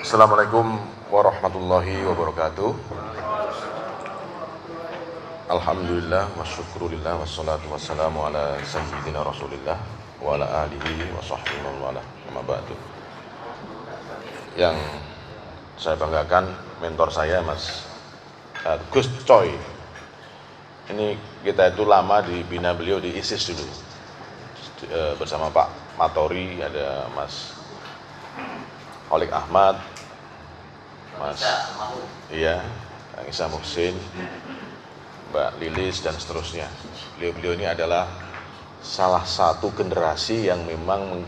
Assalamualaikum warahmatullahi wabarakatuh. Alhamdulillah wa syukurillah wassalatu wassalamu ala sayyidina rasulillah wa ala alihi wa sahbihi wa ala amma ba'du. Yang saya banggakan mentor saya Mas Gus Coy. Ini kita itu lama dibina beliau di ISIS dulu. Bersama Pak Matori, ada Mas Olik Ahmad, Mas iya, Isa Muhsin, Mbak Lilis dan seterusnya. Beliau-beliau ini adalah salah satu generasi yang memang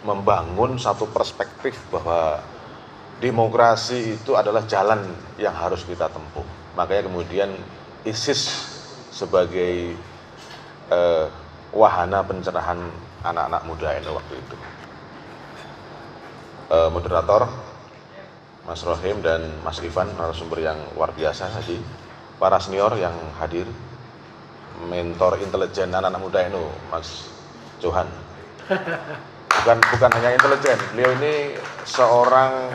membangun satu perspektif bahwa demokrasi itu adalah jalan yang harus kita tempuh. Makanya kemudian ISIS sebagai wahana pencerahan anak-anak muda NU waktu itu. Moderator Mas Rohim dan Mas Ivan, narasumber yang luar biasa tadi, para senior yang hadir, mentor intelijen anak-anak muda NU, Mas Johan. Bukan hanya intelijen, beliau ini seorang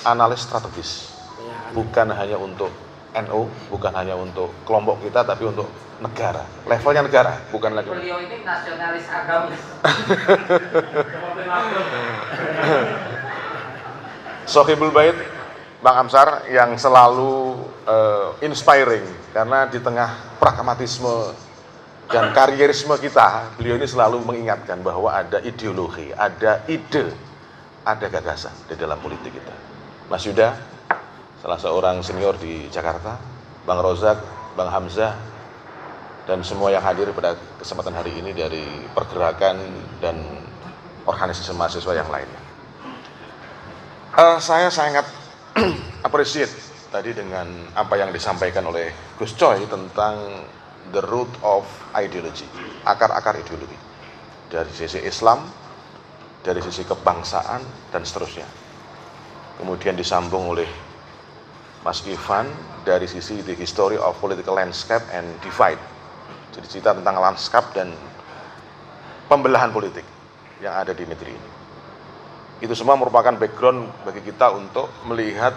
analis strategis. Bukan hanya untuk NU, bukan hanya untuk kelompok kita, tapi untuk negara, levelnya negara, bukan lagi. Beliau ini nasionalis agamis. Sohibul Bait Bang Amsar yang selalu inspiring, karena di tengah pragmatisme dan karierisme kita, beliau ini selalu mengingatkan bahwa ada ideologi, ada ide, ada gagasan di dalam politik kita. Mas Yuda, salah seorang senior di Jakarta, Bang Rozak, Bang Hamzah, dan semua yang hadir pada kesempatan hari ini dari pergerakan dan organisasi mahasiswa yang lainnya. Saya sangat appreciate tadi dengan apa yang disampaikan oleh Gus Coy tentang the root of ideology, akar-akar ideologi, dari sisi Islam, dari sisi kebangsaan, dan seterusnya. Kemudian disambung oleh Mas Ivan dari sisi the history of political landscape and divide. Jadi cerita tentang lanskap dan pembelahan politik yang ada di negeri ini. Itu semua merupakan background bagi kita untuk melihat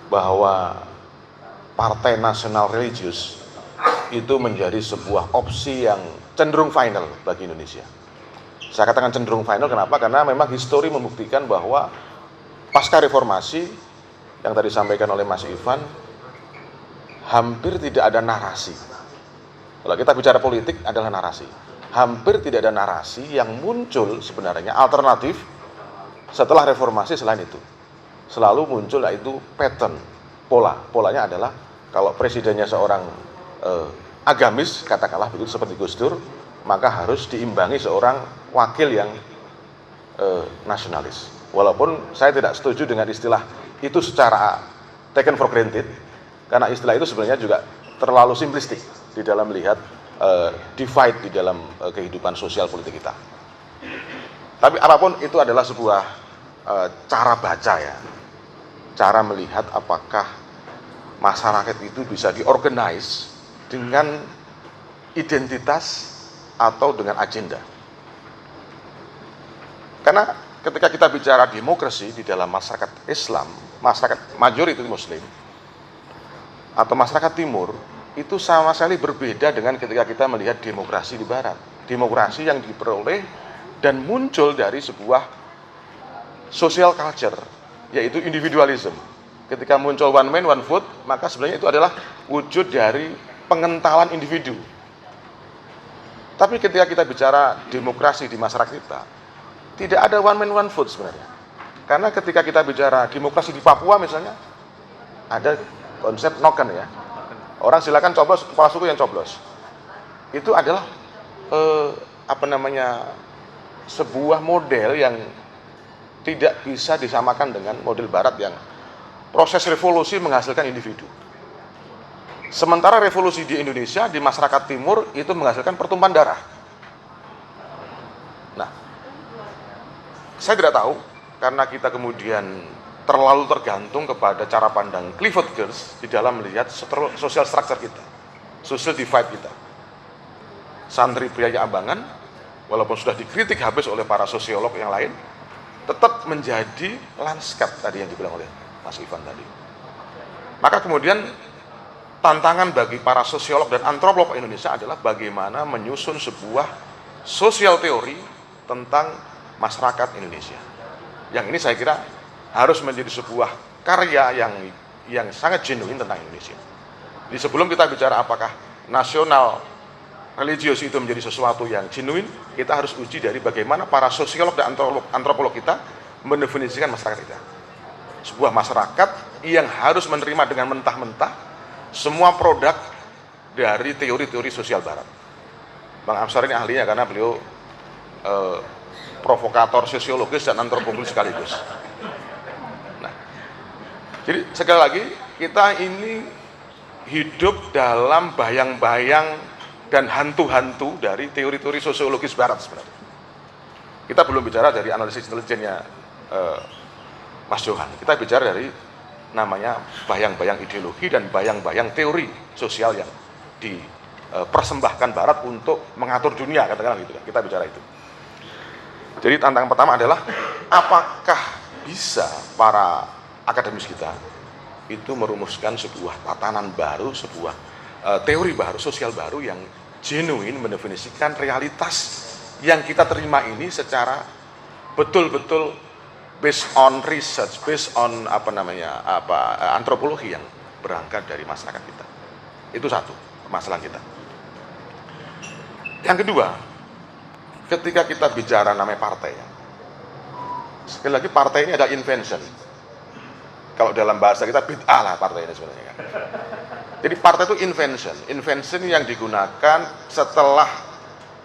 bahwa Partai Nasional Religius itu menjadi sebuah opsi yang cenderung final bagi Indonesia. Saya katakan cenderung final, kenapa? Karena memang histori membuktikan bahwa pasca reformasi yang tadi disampaikan oleh Mas Ivan, hampir tidak ada narasi. Kalau kita bicara politik adalah narasi. Hampir tidak ada narasi yang muncul sebenarnya alternatif setelah reformasi selain itu. Selalu muncul yaitu pattern, pola. Polanya adalah kalau presidennya seorang agamis, katakanlah begitu seperti Gus Dur, maka harus diimbangi seorang wakil yang nasionalis. Walaupun saya tidak setuju dengan istilah itu secara taken for granted, karena istilah itu sebenarnya juga terlalu simplistik di dalam melihat divide di dalam kehidupan sosial politik kita. Tapi apapun itu adalah sebuah cara baca ya, cara melihat apakah masyarakat itu bisa diorganize dengan identitas atau dengan agenda. Karena ketika kita bicara demokrasi di dalam masyarakat Islam, masyarakat mayoritas Muslim, atau masyarakat Timur, itu sama sekali berbeda dengan ketika kita melihat demokrasi di Barat. Demokrasi yang diperoleh dan muncul dari sebuah social culture, yaitu individualism. Ketika muncul one man, one vote, maka sebenarnya itu adalah wujud dari pengentalan individu. Tapi ketika kita bicara demokrasi di masyarakat kita, tidak ada one man, one vote sebenarnya. Karena ketika kita bicara demokrasi di Papua misalnya, ada konsep noken ya. Orang silakan coblos, kepala suku yang coblos. Itu adalah sebuah model yang tidak bisa disamakan dengan model Barat yang proses revolusi menghasilkan individu. Sementara revolusi di Indonesia, di masyarakat Timur itu menghasilkan pertumpahan darah. Nah, saya tidak tahu karena kita kemudian terlalu tergantung kepada cara pandang Clifford Geertz di dalam melihat social structure kita, social divide kita. Santri pria Abangan, walaupun sudah dikritik habis oleh para sosiolog yang lain, tetap menjadi landscape tadi yang dibilang oleh Mas Ivan tadi. Maka kemudian tantangan bagi para sosiolog dan antropolog Indonesia adalah bagaimana menyusun sebuah sosial teori tentang masyarakat Indonesia. Yang ini saya kira harus menjadi sebuah karya yang sangat genuine tentang Indonesia. Di sebelum kita bicara apakah nasional religius itu menjadi sesuatu yang genuine, kita harus uji dari bagaimana para sosiolog dan antropolog kita mendefinisikan masyarakat kita. Sebuah masyarakat yang harus menerima dengan mentah-mentah semua produk dari teori-teori sosial barat. Bang Amsar ini ahlinya karena beliau provokator sosiologis dan antropologis sekaligus. Nah, jadi sekali lagi kita ini hidup dalam bayang-bayang dan hantu-hantu dari teori-teori sosiologis barat sebenarnya. Kita belum bicara dari analisis intelijennya Mas Johan. Kita bicara dari namanya bayang-bayang ideologi dan bayang-bayang teori sosial yang dipersembahkan barat untuk mengatur dunia, katakanlah gitu kan. Kita bicara itu. Jadi tantangan pertama adalah apakah bisa para akademis kita itu merumuskan sebuah tatanan baru, sebuah teori baru, sosial baru yang genuine mendefinisikan realitas yang kita terima ini secara betul-betul based on research, based on antropologi yang berangkat dari masyarakat kita. Itu satu masalah kita. Yang kedua, ketika kita bicara namanya partai, sekali lagi partai ini adalah invention. Kalau dalam bahasa kita bid'ah lah partai ini sebenarnya kan. Jadi partai itu invention yang digunakan setelah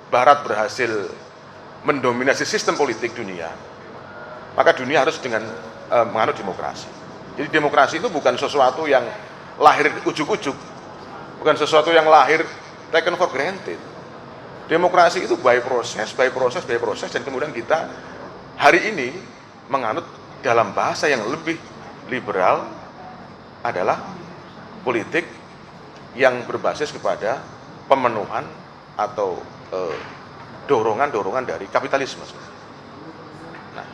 Barat berhasil mendominasi sistem politik dunia. Maka dunia harus dengan menganut demokrasi. Jadi demokrasi itu bukan sesuatu yang lahir ujuk-ujuk, bukan sesuatu yang lahir taken for granted. Demokrasi itu by proses, dan kemudian kita hari ini menganut dalam bahasa yang lebih liberal adalah politik yang berbasis kepada pemenuhan atau dorongan-dorongan dari kapitalisme. Nah,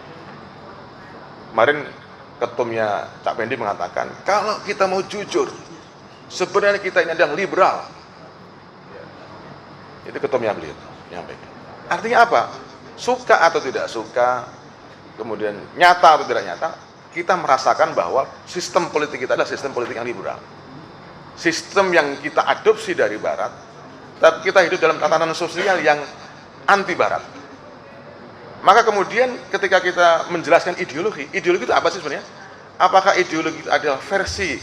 kemarin ketumnya Cak Pendi mengatakan, kalau kita mau jujur, sebenarnya kita ini adalah liberal. Itu ketumnya beliau menyampaikan. Artinya apa? Suka atau tidak suka, kemudian nyata atau tidak nyata, kita merasakan bahwa sistem politik kita adalah sistem politik yang liberal. Sistem yang kita adopsi dari Barat, tapi kita hidup dalam tatanan sosial yang anti Barat. Maka kemudian ketika kita menjelaskan ideologi itu apa sih sebenarnya? Apakah ideologi itu adalah versi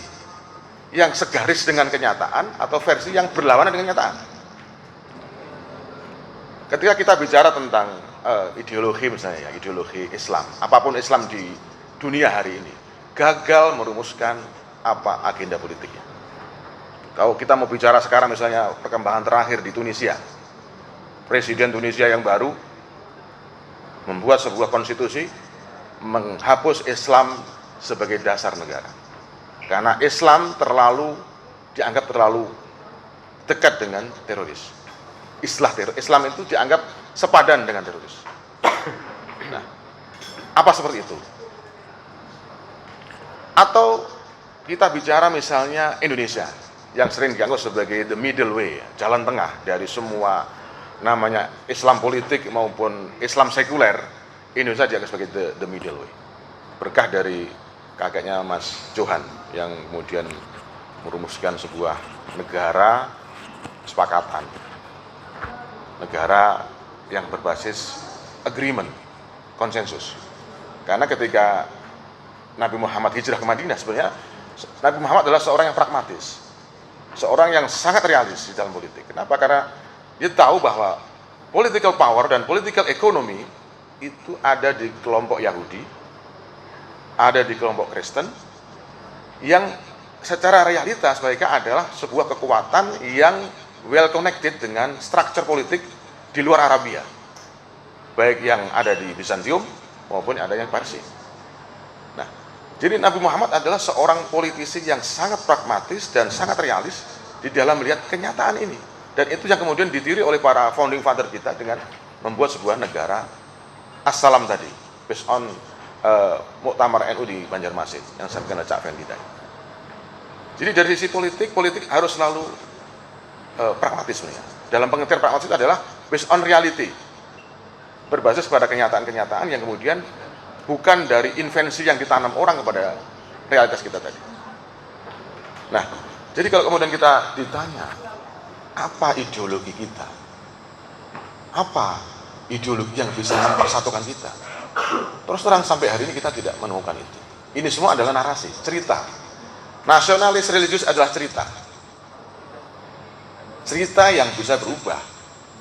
yang segaris dengan kenyataan atau versi yang berlawanan dengan kenyataan? Ketika kita bicara tentang ideologi misalnya, ideologi Islam, apapun Islam di dunia hari ini, gagal merumuskan apa agenda politiknya. Kalau kita mau bicara sekarang misalnya perkembangan terakhir di Tunisia, Presiden Tunisia yang baru membuat sebuah konstitusi menghapus Islam sebagai dasar negara. Karena Islam dianggap terlalu dekat dengan teroris. Islam itu dianggap sepadan dengan teroris. Nah, apa seperti itu? Atau kita bicara misalnya Indonesia yang sering dianggap sebagai the middle way, jalan tengah dari semua namanya Islam politik maupun Islam sekuler. Indonesia dianggap sebagai the middle way. Berkah dari kakeknya Mas Johan yang kemudian merumuskan sebuah negara kesepakatan, negara yang berbasis agreement, konsensus. Karena ketika Nabi Muhammad hijrah ke Madinah, sebenarnya Nabi Muhammad adalah seorang yang pragmatis, seorang yang sangat realis di dalam politik. Kenapa? Karena dia tahu bahwa political power dan political economy itu ada di kelompok Yahudi, ada di kelompok Kristen, yang secara realitas mereka adalah sebuah kekuatan yang well connected dengan struktur politik di luar Arabia, baik yang ada di Bizantium maupun ada yang Parsi. Nah, jadi Nabi Muhammad adalah seorang politisi yang sangat pragmatis dan sangat realis di dalam melihat kenyataan ini. Dan itu yang kemudian ditiru oleh para founding father kita dengan membuat sebuah negara Assalam tadi, based on Muktamar NU di Banjarmasin yang saya kenal Cak Fendi tadi. Jadi dari sisi politik harus selalu pragmatis sebenarnya. Dalam pengertian pragmatis adalah based on reality, berbasis pada kenyataan-kenyataan yang kemudian bukan dari invensi yang ditanam orang kepada realitas kita tadi. Nah, jadi kalau kemudian kita ditanya, apa ideologi kita? Apa ideologi yang bisa mempersatukan kita? Terus terang sampai hari ini kita tidak menemukan itu. Ini semua adalah narasi, cerita. Nasionalis religius adalah cerita. Cerita yang bisa berubah.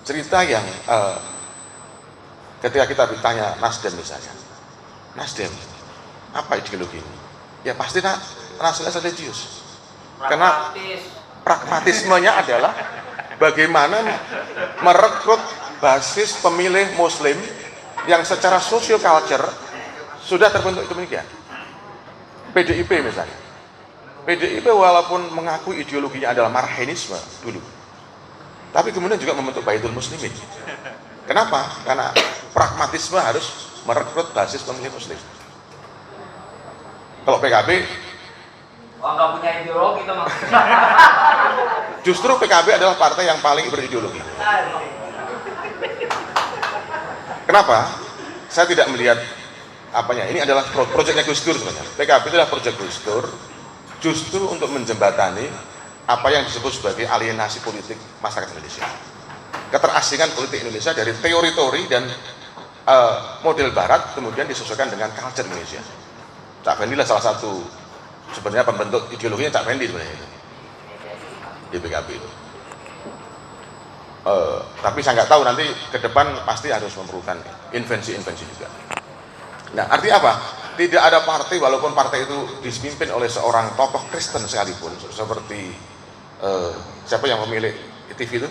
Cerita yang ketika kita ditanya Nasdem misalnya, Nasdem, apa ideologi ini? Ya pasti nasionalis religius. Karena pragmatismenya adalah bagaimana merekrut basis pemilih Muslim yang secara social culture sudah terbentuk itu demikian. PDIP misalnya. PDIP walaupun mengakui ideologinya adalah marhenisme dulu, tapi kemudian juga membentuk Baitul Muslimin. Kenapa? Karena pragmatisme harus merekrut basis pemilih Muslim. Kalau PKB, nggak punya ideologi itu maksudnya. justru PKB adalah partai yang paling berideologi. Kenapa? Saya tidak melihat apanya. Ini adalah proyeknya Gus Dur sebenarnya. PKB itu adalah proyek Gus Dur justru untuk menjembatani apa yang disebut sebagai alienasi politik masyarakat Indonesia. Keterasingan politik Indonesia dari teori-teori dan model barat kemudian disesuaikan dengan culture Indonesia. Cak Fendi lah salah satu sebenarnya pembentuk ideologinya Cak Fendi sebenarnya itu di PKB itu. Tapi saya nggak tahu nanti ke depan pasti harus memerlukan invensi-invensi juga. Nah, artinya apa? Tidak ada partai, walaupun partai itu dipimpin oleh seorang tokoh Kristen sekalipun, seperti siapa yang pemilik TV itu?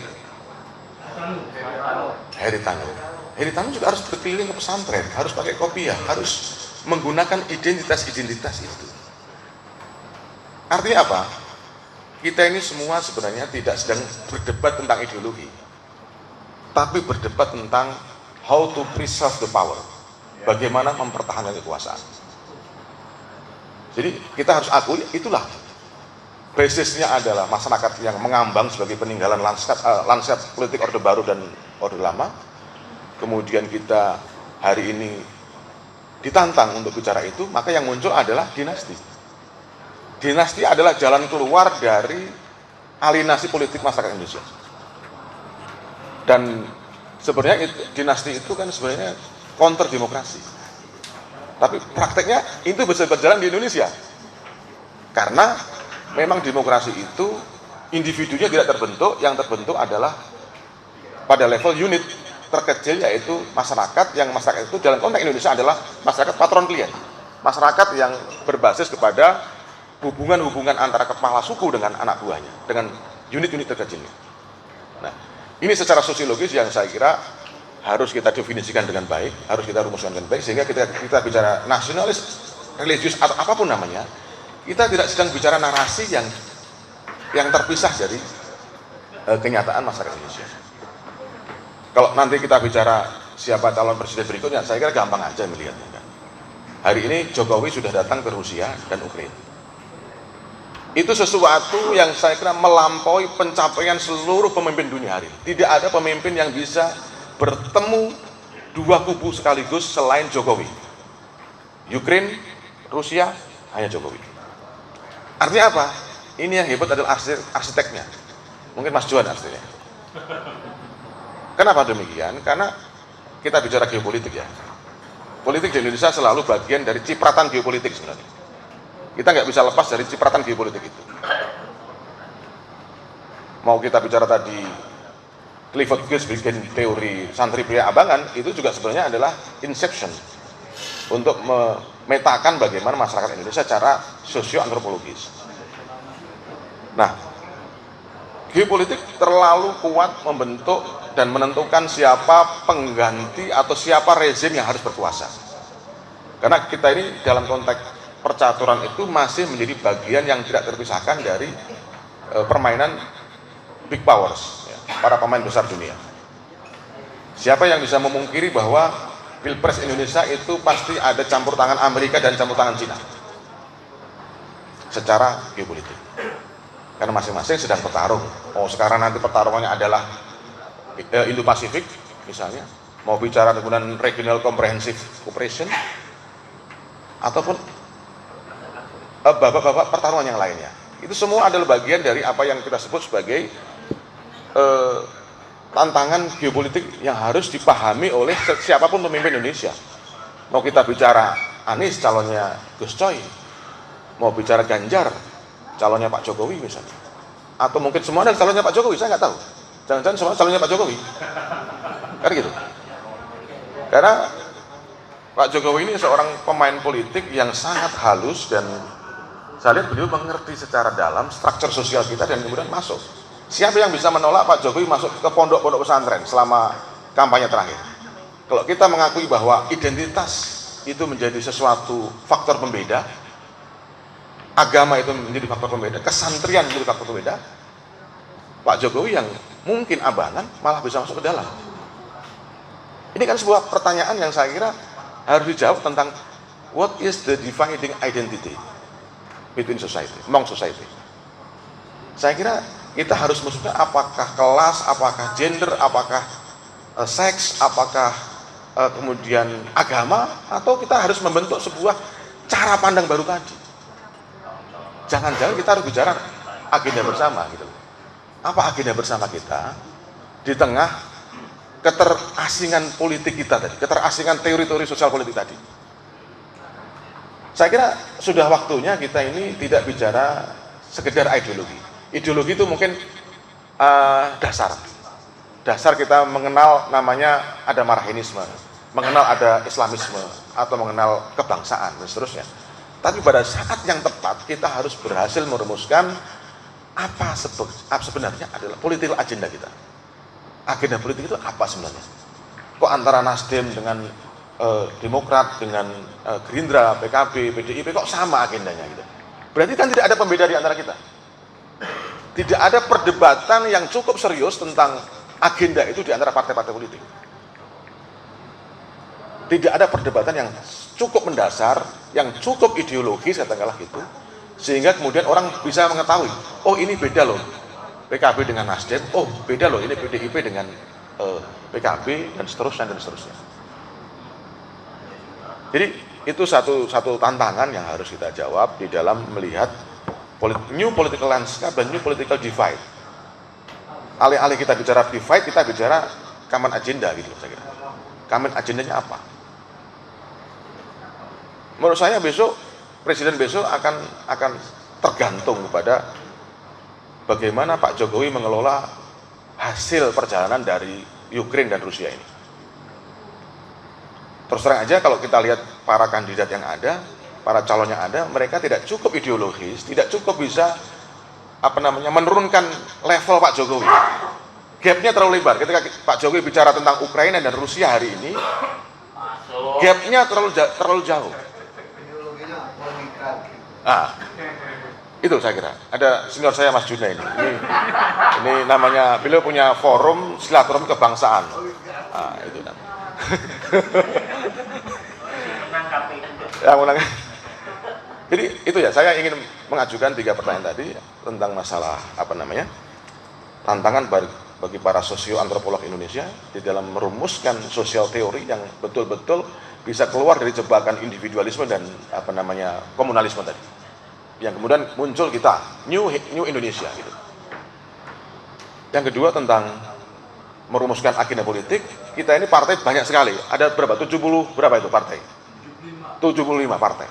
Heri Tanu. Heri Tanu juga harus berkeliling ke pesantren, harus pakai kopiah, harus menggunakan identitas-identitas itu. Artinya apa? Kita ini semua sebenarnya tidak sedang berdebat tentang ideologi, tapi berdebat tentang how to preserve the power, bagaimana mempertahankan kekuasaan. Jadi kita harus akui itulah basisnya adalah masyarakat yang mengambang sebagai peninggalan lanskap politik Orde Baru dan Orde Lama. Kemudian kita hari ini ditantang untuk bicara itu, maka yang muncul adalah dinasti. Dinasti adalah jalan keluar dari alienasi politik masyarakat Indonesia. Dan sebenarnya dinasti itu kan sebenarnya counter demokrasi. Tapi prakteknya itu bisa berjalan di Indonesia. Karena memang demokrasi itu individunya tidak terbentuk, yang terbentuk adalah pada level unit terkecil, yaitu masyarakat, yang masyarakat itu dalam konteks Indonesia adalah masyarakat patron klien. Masyarakat yang berbasis kepada hubungan-hubungan antara kepala suku dengan anak buahnya, dengan unit-unit terkecilnya. Nah, ini secara sosiologis yang saya kira harus kita definisikan dengan baik, harus kita rumuskan dengan baik, sehingga kita bicara nasionalis, religius, atau apapun namanya, kita tidak sedang bicara narasi yang terpisah dari kenyataan masyarakat Indonesia. Kalau nanti kita bicara siapa calon presiden berikutnya, saya kira gampang aja melihatnya kan. Hari ini Jokowi sudah datang ke Rusia dan Ukraina. Itu sesuatu yang saya kira melampaui pencapaian seluruh pemimpin dunia hari ini. Tidak ada pemimpin yang bisa bertemu dua kubu sekaligus selain Jokowi. Ukraina, Rusia, hanya Jokowi. Artinya apa? Ini yang hebat adalah arsiteknya. Mungkin Mas Johan arsiteknya. Kenapa demikian? Karena kita bicara geopolitik ya. Politik di Indonesia selalu bagian dari cipratan geopolitik sebenarnya. Kita nggak bisa lepas dari cipratan geopolitik itu. Mau kita bicara tadi Clifford Geertz bikin teori santri pria abangan, itu juga sebenarnya adalah inception untuk memetakan bagaimana masyarakat Indonesia secara sosio-antropologis. Nah, geopolitik terlalu kuat membentuk dan menentukan siapa pengganti atau siapa rezim yang harus berkuasa. Karena kita ini dalam konteks percaturan itu masih menjadi bagian yang tidak terpisahkan dari permainan big powers, ya, para pemain besar dunia. Siapa yang bisa memungkiri bahwa Pilpres Indonesia itu pasti ada campur tangan Amerika dan campur tangan Cina secara geopolitik. Karena masing-masing sedang bertarung. Oh, sekarang nanti pertarungannya adalah Indo-Pasifik misalnya, mau bicara dengan Regional Comprehensive Cooperation, ataupun babak-babak pertarungan yang lainnya. Itu semua adalah bagian dari apa yang kita sebut sebagai tantangan geopolitik yang harus dipahami oleh siapapun pemimpin Indonesia. Mau kita bicara Anies calonnya Gus Coy, mau bicara Ganjar calonnya Pak Jokowi misalnya, atau mungkin semua adalah calonnya Pak Jokowi, saya nggak tahu. Jangan-jangan semua calonnya Pak Jokowi, kan gitu. Karena Pak Jokowi ini seorang pemain politik yang sangat halus, dan saya lihat beliau mengerti secara dalam struktur sosial kita dan kemudian masuk. Siapa yang bisa menolak Pak Jokowi masuk ke pondok-pondok pesantren selama kampanye terakhir? Kalau kita mengakui bahwa identitas itu menjadi sesuatu faktor pembeda, agama itu menjadi faktor pembeda, kesantrian menjadi faktor pembeda, Pak Jokowi yang mungkin abangan malah bisa masuk ke dalam. Ini kan sebuah pertanyaan yang saya kira harus dijawab tentang what is the dividing identity between society, among society. Saya kira kita harus maksudnya apakah kelas, apakah gender, apakah seks, apakah kemudian agama, atau kita harus membentuk sebuah cara pandang baru tadi. Jangan-jangan kita harus bicara agenda bersama gitu. Apa agenda bersama kita di tengah keterasingan politik kita tadi, keterasingan teori-teori sosial politik tadi. Saya kira sudah waktunya kita ini tidak bicara sekedar ideologi. Ideologi itu mungkin dasar kita mengenal namanya ada Marxisme, mengenal ada Islamisme, atau mengenal kebangsaan dan seterusnya. Tapi pada saat yang tepat kita harus berhasil merumuskan apa sebenarnya adalah political agenda kita. Agenda politik itu apa sebenarnya? Kok antara Nasdem dengan Demokrat dengan Gerindra, PKB, PDIP kok sama agendanya gitu? Berarti kan tidak ada pembeda di antara kita. Tidak ada perdebatan yang cukup serius tentang agenda itu di antara partai-partai politik. Tidak ada perdebatan yang cukup mendasar, yang cukup ideologis katakanlah gitu, sehingga kemudian orang bisa mengetahui, oh ini beda loh PKB dengan Nasdem, oh beda loh ini PDIP dengan PKB dan seterusnya dan seterusnya. Jadi itu satu tantangan yang harus kita jawab di dalam melihat new political landscape dan new political divide. Alih-alih kita bicara divide, kita bicara common agenda gitu saya kira. Common agendanya apa? Menurut saya besok presiden besok akan tergantung kepada bagaimana Pak Jokowi mengelola hasil perjalanan dari Ukraina dan Rusia ini. Terus terang aja kalau kita lihat para kandidat yang ada, para calon yang ada, mereka tidak cukup ideologis, tidak cukup bisa menurunkan level Pak Jokowi. Gapnya terlalu lebar. Ketika Pak Jokowi bicara tentang Ukraina dan Rusia hari ini, gapnya terlalu jauh. Itu saya kira. Ada senior saya Mas Juna ini namanya, beliau punya forum silaturahmi kebangsaan. Itu namanya. Jadi itu ya, saya ingin mengajukan 3 pertanyaan tadi tentang masalah tantangan bagi para sosio-antropolog Indonesia di dalam merumuskan sosial teori yang betul-betul bisa keluar dari jebakan individualisme dan komunalisme tadi. Yang kemudian muncul kita new Indonesia gitu. Yang kedua tentang merumuskan agenda politik. Kita ini partai banyak sekali. Ada berapa? 70 berapa itu partai? 75 partai.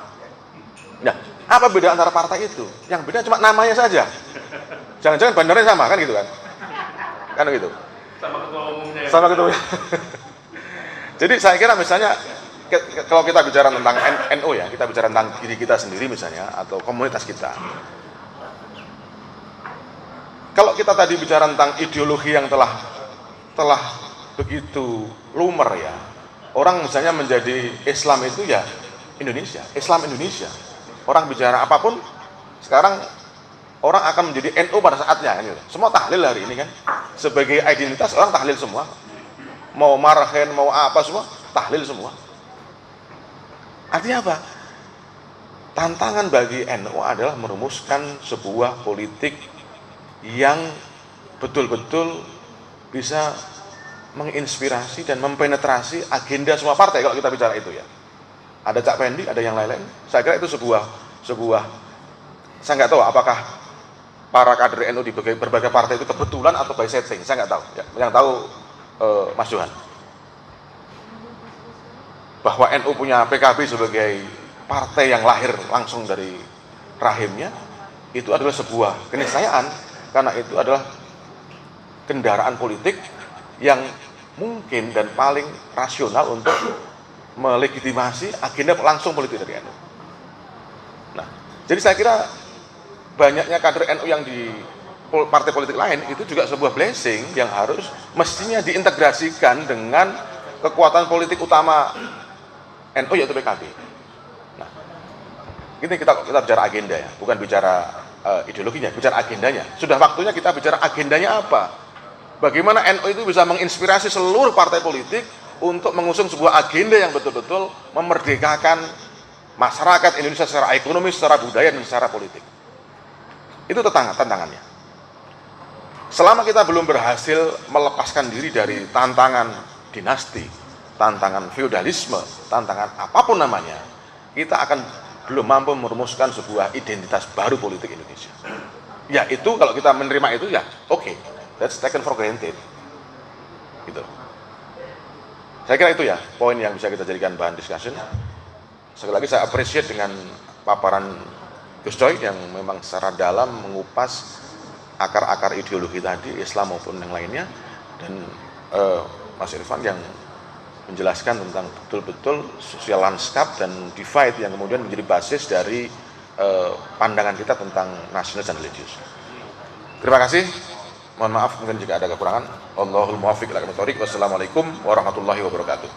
Nah, apa beda antara partai itu? Yang beda cuma namanya saja. Jangan-jangan bandarnya sama kan gitu kan? Kan gitu. Sama ketua umumnya. Sama ketua. Jadi saya kira misalnya kalau kita bicara tentang NU ya, kita bicara tentang diri kita sendiri misalnya atau komunitas kita. Kalau kita tadi bicara tentang ideologi yang telah begitu lumer ya. Orang misalnya menjadi Islam itu ya Indonesia, Islam Indonesia. Orang bicara apapun, sekarang orang akan menjadi NU pada saatnya. Semua tahlil hari ini kan. Sebagai identitas orang tahlil semua. Mau marhen, mau apa semua, tahlil semua. Artinya apa? Tantangan bagi NU adalah merumuskan sebuah politik yang betul-betul bisa menginspirasi dan mempenetrasi agenda semua partai kalau kita bicara itu ya. Ada Cak Pendi, ada yang lain-lain. Saya kira itu sebuah saya nggak tahu apakah para kader NU di berbagai partai itu kebetulan atau by setting, saya nggak tahu. Ya. Yang tahu Mas Johan. Bahwa NU punya PKB sebagai partai yang lahir langsung dari rahimnya, itu adalah sebuah keniscayaan, karena itu adalah kendaraan politik yang mungkin dan paling rasional untuk melegitimasi agenda langsung politik dari NU. Nah, jadi saya kira banyaknya kader NU yang di partai politik lain itu juga sebuah blessing yang harus mestinya diintegrasikan dengan kekuatan politik utama NU yaitu PKB. Nah, ini kita bicara agenda ya, bukan bicara ideologinya, bicara agendanya. Sudah waktunya kita bicara agendanya apa. Bagaimana NU itu bisa menginspirasi seluruh partai politik untuk mengusung sebuah agenda yang betul-betul memerdekakan masyarakat Indonesia secara ekonomi, secara budaya, dan secara politik. Itu tantangannya. Selama kita belum berhasil melepaskan diri dari tantangan dinasti, tantangan feudalisme, tantangan apapun namanya, kita akan belum mampu merumuskan sebuah identitas baru politik Indonesia. Ya itu kalau kita menerima itu ya oke, that's taken for granted. Gitu. Saya kira itu ya poin yang bisa kita jadikan bahan discussion. Sekali lagi saya appreciate dengan paparan Gus Coy yang memang secara dalam mengupas akar-akar ideologi tadi, Islam maupun yang lainnya, dan Mas Irfan yang menjelaskan tentang betul-betul social landscape dan divide yang kemudian menjadi basis dari pandangan kita tentang nasionalis dan religius. Terima kasih. Mohon maaf mungkin jika ada kekurangan. Wallahul muwaffiq ila aqwamit thoriq. Wassalamualaikum warahmatullahi wabarakatuh.